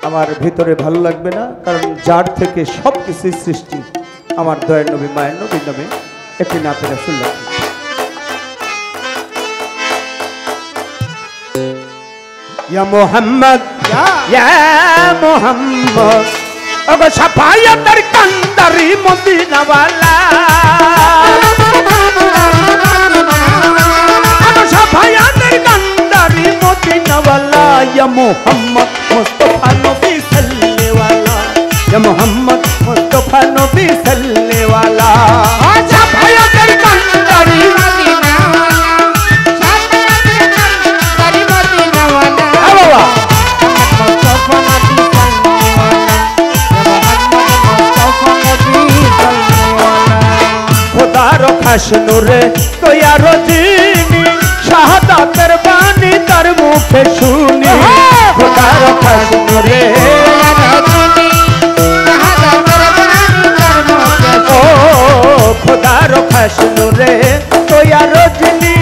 আমার ভিতরে ভালো লাগবে না, কারণ যার থেকে সব কিছু সৃষ্টি আমার দয়ার নবী মায়ের নবী নামে একটি নাতের রাসূল লাগবে। ইয়া মুহাম্মদ ইয়া মুহাম্মদ ওগো শাফায়াতের কান্দারি মদিনা ওয়ালা, ওগো শাফায়াতের কান্দারি মদিনা ওয়ালা, ইয়া মুহাম্মদ মুস্তাফা নবী সাল্লে ওয়ালা, ইয়া মুহাম্মদ মুস্তাফা নবী সাল্লে ওয়ালা, শাফায়াতের কান্দারি মদিনা নূরে তোয়া রজিনি শাহাদাতের বাণী তার মুখে শুনি, খোদার খাস নূরে খোদার খাস নূরে তোয়া রজিনি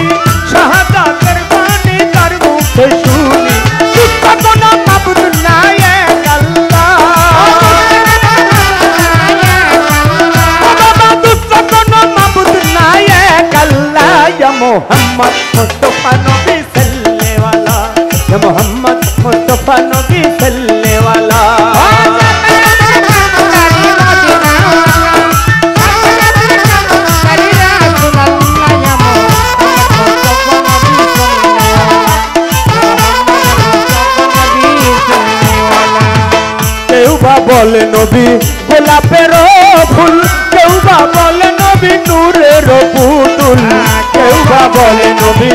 শাহাদাতের বাণী তার মুখে শুনি, কোনো মাবুদ নাই এক আল্লাহ, মোহাম্মদ মুস্তাফা নবী সাল্লে ওয়ালা, ইয়া মোহাম্মদ মুস্তাফা নবী সাল্লে ওয়ালা, কেউ বা বলে নবী গোলাপের ফুল, কেউ বা বলে নবী নূরের পুতুল, কেউ বা বলে নবী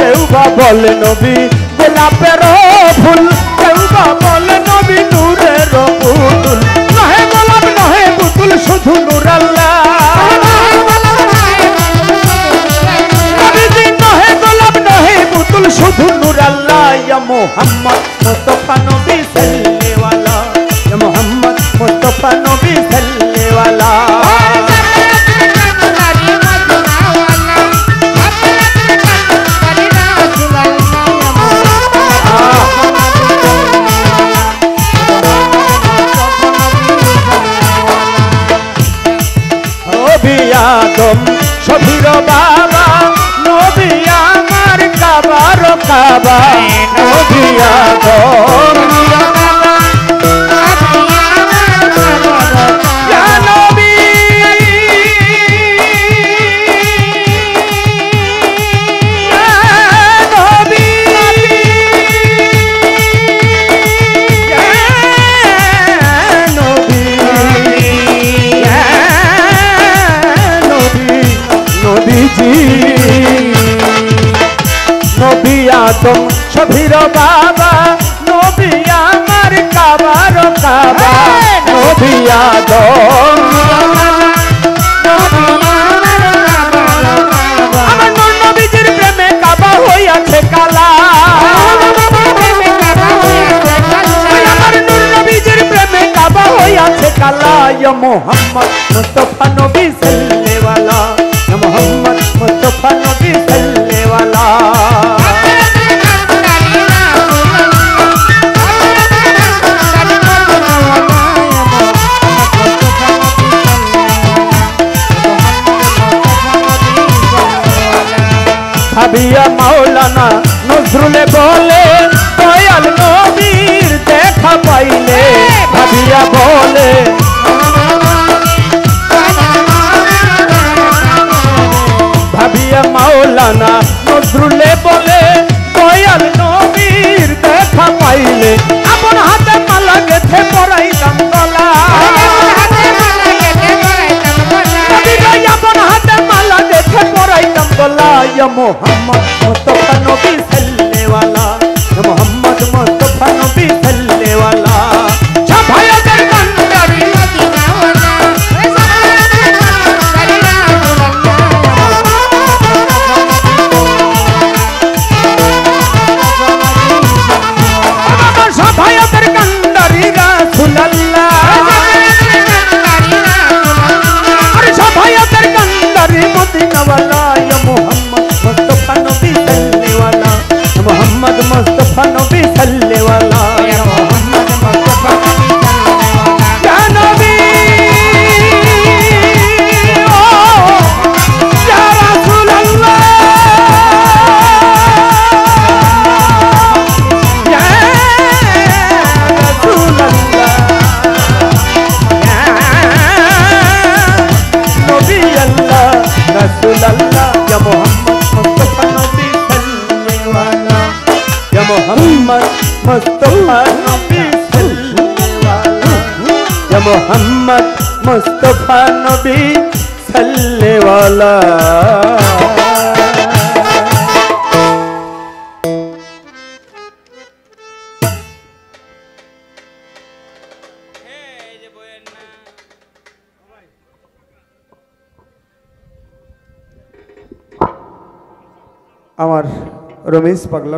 কেউ বা বলে নবী গোলাপের ফুল, কেউ বা বলে নবী নূরের পুতুল, নহে গোলাপ নহে পুতুল শুধু নূর আল্লাহ, নহে গোলাপ নহে পুতুল শুধু নূর আল্লাহ, ইয়া মুহাম্মদ মুস্তাফা নবী সাল্লে ওয়ালা, ইয়া মুহাম্মদ মুস্তাফা নবী সাল্লে ওয়ালা, নবী আদম সফির বাবা, নবী আমার কাবার কাবা, নবী আদম নবী আদম সফির বাবা, নবী আমার কাবার কাবা, নবী আদম আমার নবীজির প্রেমে কাবা হইয়াছে কালা, আমার নবীজির প্রেমে কাবা হইয়াছে কালা, ইয়া মুহাম্মদ মুস্তাফা নবী সাল্লে ওয়ালা, ইয়া মুহাম্মদ মুস্তাফা নবী সাল্লে ওয়ালা, ভাবিয়া মাওলানা নজরুলে বলে দয়াল নবীর দেখা পাইলে, ভাবিয়া বলে ভাবিয়া মাওলানা নজরুলে বলে দয়াল নবীর দেখা পাইলে, আপন হাতে মালা গেথে পরাইতাম গলা, আপন হাতে মালা গেথে পরাইতাম গলা, ইয়া মুহাম্মদ মুস্তাফা নবী সাল্লে ওয়ালা, ইয়া মুহাম্মদ মুস্তাফা নবী সাল্লে ওয়ালা, শাফায়াতের কান্দারি মদিনা ওয়ালা, শাফায়াতের কান্দারি রাসূল আল্লাহ, আরে শাফায়াতের কান্দারি মদিনা ওয়ালা, ইয়া মুহাম্মদ মুস্তাফা নবী সাল্লে मोहम्मद मुस्तफा नबी सल्ले वाला या मोहम्मद मुस्तफा नबी सल्ले वाला আমার রমেশ পাগলা